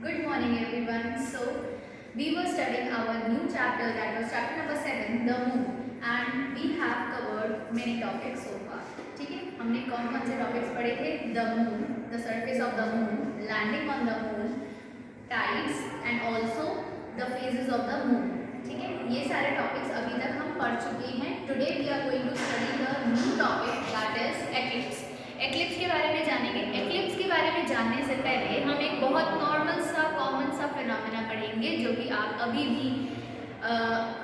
Good morning everyone. So we were studying our new chapter, that was chapter number 7, the moon, and we have covered many topics so far. ठीक है, हमने कौन कौन से topics पढ़े थे? The moon, the surface of the moon, landing on the moon, tides and also the phases of the moon. ठीक है, ये सारे टॉपिक्स अभी तक हम पढ़ चुके हैं. Today we are going to study the new topic, that is eclipse. Eclipse के बारे में जानेंगे. एक्लिप्स के बारे में जानने से पहले हम एक बहुत नॉर्मल सा कॉमन सा फिनोमेना पढ़ेंगे जो कि आप अभी भी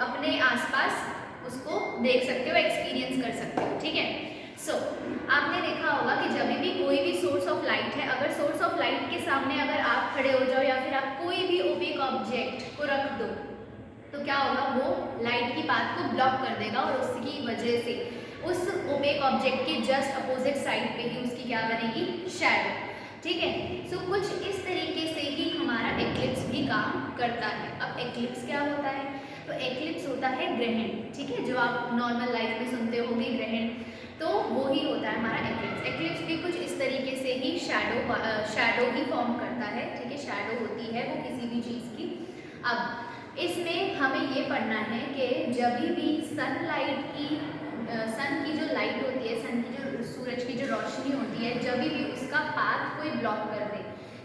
अपने आसपास उसको देख सकते हो, एक्सपीरियंस कर सकते हो. ठीक है, सो आपने देखा होगा कि जब भी कोई भी सोर्स ऑफ लाइट है, अगर सोर्स ऑफ लाइट के सामने अगर आप खड़े हो जाओ या फिर आप कोई भी ओपेक ऑब्जेक्ट को रख दो तो क्या होगा, वो लाइट की पाथ को ब्लॉक कर देगा और उसकी वजह से उस ओपेक ऑब्जेक्ट के जस्ट अपोजिट साइड पे ही उसकी क्या बनेगी, शैडो. ठीक है, सो कुछ इस तरीके से ही हमारा एक्लिप्स भी काम करता है. अब एक्लिप्स क्या होता है? तो एक्लिप्स होता है ग्रहण. ठीक है, जो आप नॉर्मल लाइफ में सुनते होंगे ग्रहण, तो वो ही होता है हमारा एक्लिप्स. एक्लिप्स भी कुछ इस तरीके से ही शैडो ही फॉर्म करता है. ठीक है, शैडो होती है वो किसी भी चीज़ की. अब इसमें हमें ये पढ़ना है कि जब भी सन की जो लाइट होती है, सन की जो सूरज की जो रोशनी होती है, जब भी उसका पाथ कोई ब्लॉक कर दे,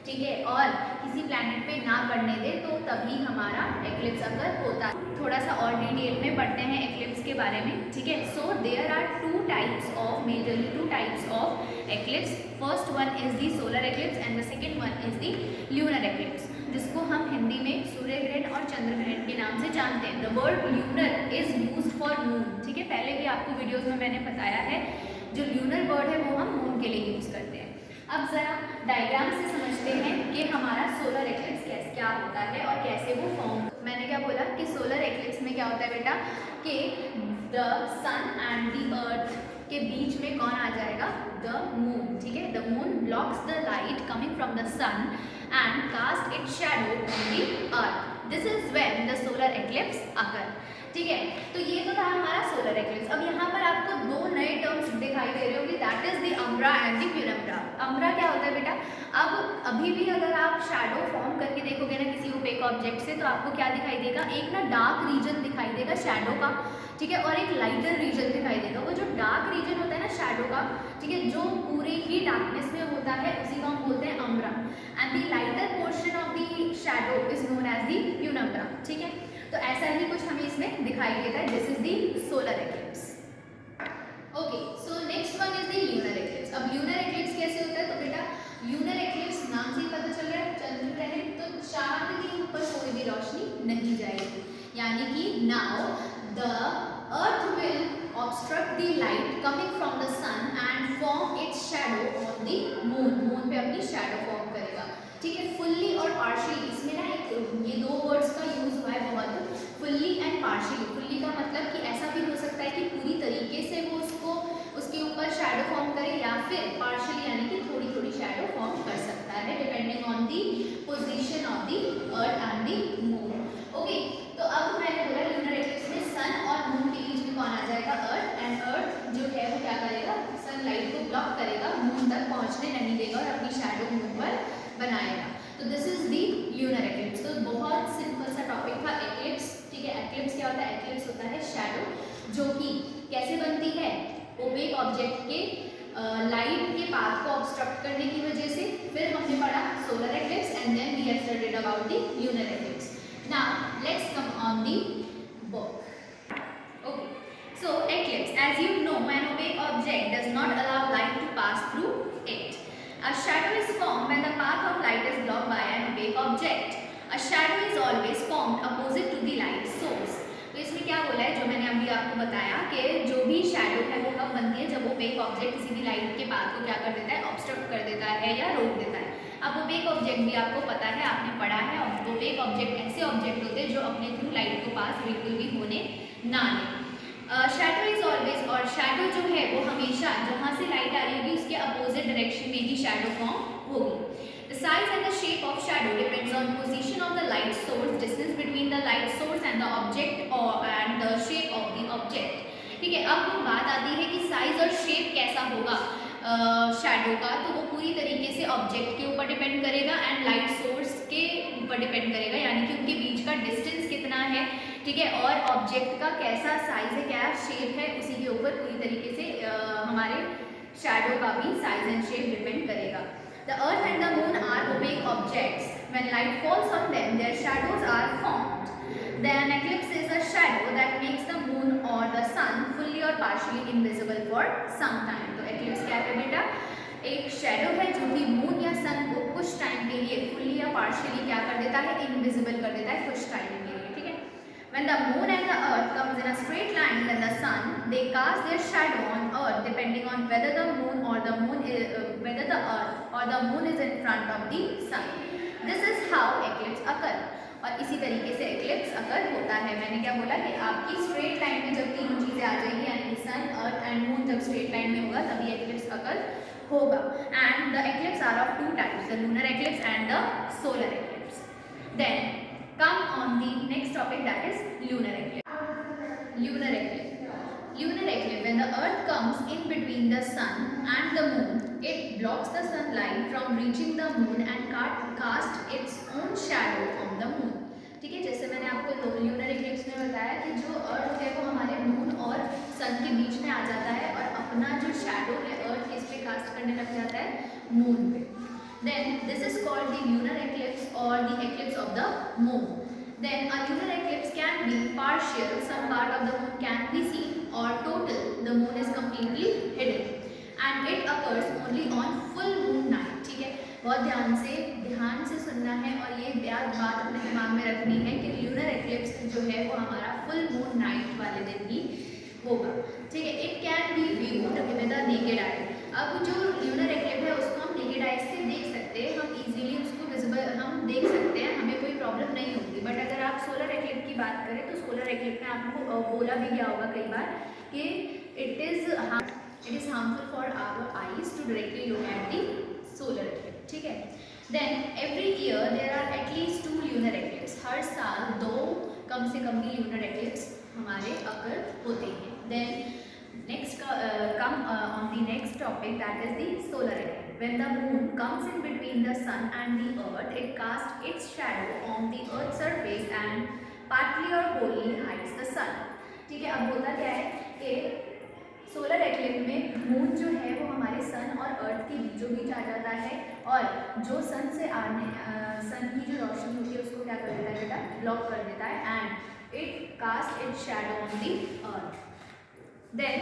ठीक है, और किसी प्लैनेट पे ना पड़ने दे, तो तभी हमारा एक्लिप्स अगर होता है. थोड़ा सा और डिटेल में पढ़ते हैं एक्लिप्स के बारे में. ठीक है, so there are majorly two types of eclipse. First one is the solar eclipse and the second one is the lunar eclipse, जिसको हम हिंदी में सूर्य ग्रहण और चंद्र ग्रहण के नाम से जानते हैं. The word lunar is used for moon. ठीक है, पहले भी आपको वीडियोस में मैंने बताया है, जो ल्यूनर वर्ड है वो हम मून के लिए यूज़ करते हैं. अब ज़रा डायग्राम से समझते हैं कि हमारा सोलर एक्लिप्स कैसे क्या होता है और कैसे वो फॉर्म. मैंने क्या बोला कि सोलर एक्लिप्स में क्या होता है बेटा, कि the sun and the earth के बीच में कौन आ जाएगा, द मून. ठीक है, the moon blocks the light coming from the sun and cast its shadow on the earth. This is when the solar eclipse occur. ठीक है, तो ये तो था हमारा सोलर एक्लिप्स. अब यहाँ पर आपको दो नए टर्म्स दिखाई दे रहे होंगे, that is the umbra and the penumbra. Umbra क्या होता है बेटा? अब अभी भी अगर आप शैडो फॉर्म करके देखोगे ना किसी ओपेक ऑब्जेक्ट से, तो आपको क्या दिखाई देगा, एक ना डार्क रीजन दिखाई देगा शैडो का. ठीक है, और एक लाइटर रीजन दिखाई देगा. वो जो डार्क रीजन होता है ना शैडो का, ठीक है, जो पूरे ही डार्कनेस में होता है, उसी को हम बोलते हैं umbra. And the lighter portion of the shadow is known as the penumbra. ठीक है, तो ऐसा ही कुछ हमें इसमें दिखाई देता है. This is the solar eclipse. Okay, so next one is the lunar eclipse. अब ल्यूनर एक्लिप्स कैसे होता है? तो बेटा ल्यूनर एक्लिप्स नाम से ही पता चल रहा है, चंद्र ग्रहण, तो चांद के ऊपर कोई भी रोशनी नहीं जाएगी. यानी कि now the earth will obstruct the light coming from the sun and form its shadow on the moon. Moon पे अपनी शैडो फॉर्म करेगा. ठीक है, फुल्ली और पार्शियली, इसमें ना एक ये दो वर्ड्स का यूज हुआ है बहुत, फुल्ली एंड पार्शियली. फुल्ली का मतलब कि ऐसा भी हो सकता है कि पूरी तरीके से वो उसके ऊपर शैडो फॉर्म करे, या फिर पार्शियली यानी कि थोड़ी थोड़ी शैडो फॉर्म कर सकता है, depending on the position of the earth and the moon. Okay, तो अब मैंने बोला ल्यूनर एक्लिप्स में सन और मून के बीच में कौन आ जाएगा, अर्थ. एंड अर्थ जो है वो क्या करेगा, सनलाइट को ब्लॉक करेगा, मून तक पहुंचने नहीं देगा और अपनी शैडो मून पर बनाएगा. तो this is the lunar eclipse. तो बहुत सिंपल सा टॉपिक था एक्लिप्स. ठीक है, एक्लिप्स क्या होता है? एक्लिप्स होता है शैडो, जो कि कैसे बनती है, ओपेक ऑब्जेक्ट के लाइट के पाथ को ऑब्स्ट्रक्ट करने की वजह से. फिर हमने पढ़ा solar eclipse and then we have studied about the lunar eclipse. Now let's come on the book. Okay, so eclipse, as you know, an opaque object does not allow light to pass through it. A shadow is formed when the path of light is blocked by an opaque object. A shadow is always formed opposite to the light source. तो इसमें क्या बोला है, जो मैंने अभी आपको बताया कि जो भी शैडो है वो कब बनती है, जब ओपेक ऑब्जेक्ट किसी भी लाइट के पाथ को क्या कर देता है, ऑब्स्ट्रक्ट कर देता है या रोक देता है. अब ओपेक ऑब्जेक्ट भी आपको पता है, आपने पढ़ा है, ओपेक ऑब्जेक्ट ऐसे ऑब्जेक्ट होते हैं जो अपने थ्रू लाइट को पास बिल्कुल भी होने ना दें. शैडो इज ऑलवेज, और शैडो जो है वो हमेशा जहाँ से लाइट आ रही होगी उसके अपोजिट डायरेक्शन में ही शैडो फॉर्म होगी. The size and the shape of shadow depends on position of the light source, distance between the light source and the object, and the shape of the object. ठीक है, अब बात आती है कि size और shape कैसा होगा शैडो का, तो वो पूरी तरीके से ऑब्जेक्ट के ऊपर डिपेंड करेगा एंड लाइट सोर्स उसके ऊपर डिपेंड करेगा, यानी कि उनके बीच का डिस्टेंस कितना है, ठीक है, और ऑब्जेक्ट का कैसा साइज है, क्या शेप है, उसी के ऊपर पूरी तरीके से हमारे शैडो का भी साइज एंड शेप डिपेंड करेगा। The earth and the moon are opaque objects, when light falls on them their shadows are formed. Then eclipse is a shadow that makes the moon or the sun fully or partially invisible for some time. तो eclipse क्या है बेटा, एक shadow है जो कि moon या सन को कुछ टाइम के लिए फुल्ली या पार्शियली क्या कर देता है, इनविजिबल कर देता है कुछ टाइम के लिए, ठीक है। When the moon and the earth comes in a straight line, then the sun they cast their shadow on earth depending on whether the moon or the moon is, whether the earth or the moon is in front of the sun. This is how eclipse occur. और इसी तरीके से eclipse अकर होता है। मैंने क्या बोला कि आपकी स्ट्रेट लाइन में जब तीनों चीज़ें आ जाएंगी, यानी कि सन, अर्थ एंड मून जब स्ट्रेट लाइन में होगा तभी एक्लिप्स अकर होगा। And the eclipse are of two types, the lunar eclipse and the solar eclipse. Then come on the next topic, that is lunar eclipse. Lunar eclipse, lunar eclipse, when the earth comes in between the sun and the moon, it blocks the sunlight from reaching the moon and cast its own shadow on the moon. ठीक है, जैसे मैंने आपको lunar eclipse में बताया कि जो अर्थ है वो हमारे मून और सन के बीच में आ जाता है और अपना जो शैडो है अर्थ किस पे कास्ट करने लग जाता है, मून पे। Then this is called the lunar eclipse और the eclipse of the moon. Then a lunar eclipse can be partial, some part of the moon can be seen, or total, the moon is completely hidden, and it occurs only on full moon night. ठीक है, बहुत ध्यान से सुनना है और ये बात अपने दिमाग में रखनी है कि lunar eclipse जो है वो हमारा full moon night वाले दिन ही होगा, ठीक है। It can be viewed with the naked eye. अब जो lunar eclipse है उसको हम naked eye से देख सकते हैं, हम easily उसको विजिबल हम देख सकते हैं, हमें कोई प्रॉब्लम नहीं होगी। बट अगर आप सोलर एक्लिप्स की बात करें तो सोलर एक्लिप्स में आपको बोला भी गया होगा कई बार कि it is harmful for our eyes to directly look at the solar eclipse, ठीक है। Then every year there are at least 2 lunar eclipse, हर साल 2 कम से कम भी ल्यूनर एक्लिप्स हमारे अकर होते हैं। Then next come on the next topic, that is the solar eclipse. When the moon comes in between the sun and the earth, it casts its shadow on the earth's surface and partly or wholly hides the sun. ठीक है, अब होता क्या है कि solar eclipse में moon जो है वो हमारे सन और अर्थ के बीचों बीच आ जाता है और जो सन की जो रोशनी होती है उसको क्या कर देता है बेटा, ब्लॉक कर देता है, and it cast its shadow on the earth. Then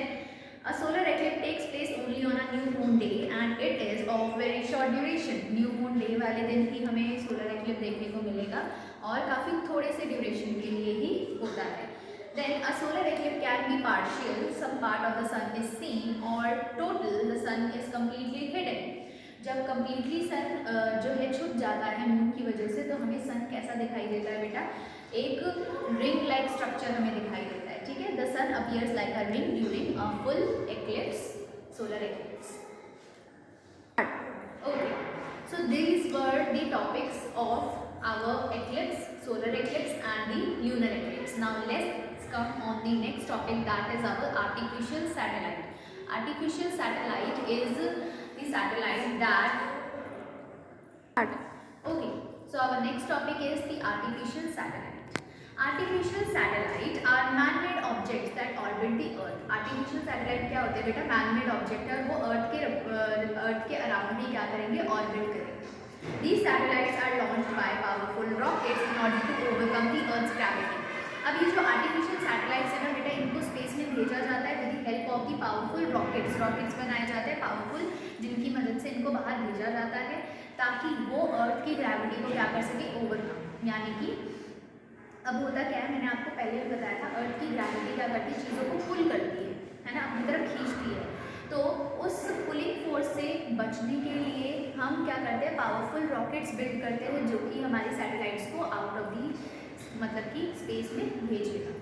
a solar eclipse takes place only on a new moon day and it is of very short duration. New moon day वाले दिन ही हमें solar eclipse देखने को मिलेगा और काफ़ी थोड़े से ड्यूरेशन के लिए ही होता है। Then a solar eclipse can be partial, some part of the sun is seen, or total, the sun is completely hidden. जब कम्प्लीटली सन जो है छुप जाता है मून की वजह से तो हमें सन कैसा दिखाई देता है बेटा, एक रिंग लाइक स्ट्रक्चर हमें दिखाई देता है, ठीक है। The sun appears like a ring during a full eclipse, solar eclipse. Okay, so these were the topics of our eclipse, solar eclipse and the lunar eclipse. Now let's come on the next topic, that is our artificial satellite. Artificial satellite is the satellite that okay, so our next topic is the artificial satellite. Artificial satellite are man-made objects that orbit the earth. Artificial satellite क्या होते हैं बेटा, man-made object है और वो अर्थ के around ही क्या करेंगे, ऑर्बिट करेंगे। These satellites are launched by powerful rockets in order to overcome the earth's gravity. अब ये जो आर्टिफिशियल सैटेलाइट्स है ना बेटा, इनको स्पेस में भेजा जाता है with the help of the powerful rockets बनाए जाते हैं पावरफुल, जिनकी मदद से इनको बाहर भेजा जाता है ताकि वो अर्थ की ग्रेविटी को क्या कर सके, ओवरकम। यानी कि अब होता क्या है, मैंने आपको पहले भी बताया था, अर्थ की ग्रेविटी क्या करती है, चीज़ों को पुल करती है ना, अपनी तरफ खींचती है। तो उस पुलिंग फोर्स से बचने के लिए हम क्या करते हैं, पावरफुल रॉकेट्स बिल्ड करते हैं जो कि हमारी सैटेलाइट्स को आउट ऑफ दी मतलब कि स्पेस में भेजेगा।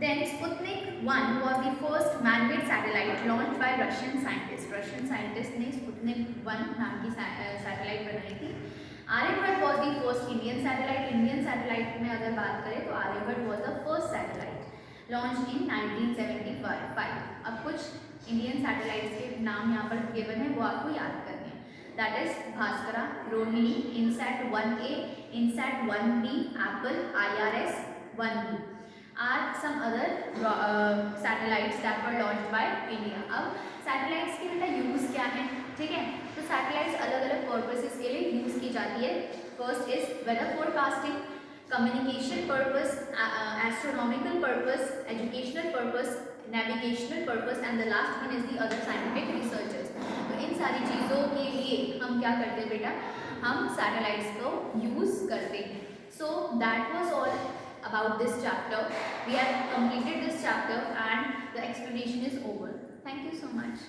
Then Sputnik 1 was the first man-made satellite launched by Russian scientists. Russian scientists ने Sputnik 1 नाम की सैटेलाइट बनाई थी। Aryabhata was the first Indian satellite. Indian satellite में अगर बात करें तो Aryabhata was the first satellite launched in 1975. अब कुछ इंडियन सैटेलाइट्स के नाम यहाँ पर गिवन है, वो आपको याद करने हैं। That is Bhaskara, Rohini, INSAT 1A, INSAT 1B, Apple, IRS 1B are some other satellites that were launched by India. अब सैटेलाइट्स के बेटा यूज़ क्या है, ठीक है, तो सैटेलाइट्स अलग अलग पर्पसेस के लिए यूज़ की जाती है. First is whether forecasting, communication purpose, astronomical purpose, educational purpose, navigational purpose and the last one is the other scientific researchers. तो इन सारी चीज़ों के लिए हम क्या करते हैं बेटा, हम सैटेलाइट्स को यूज़ करते हैं. So that was all about this chapter. We have completed this chapter and the explanation is over. Thank you so much.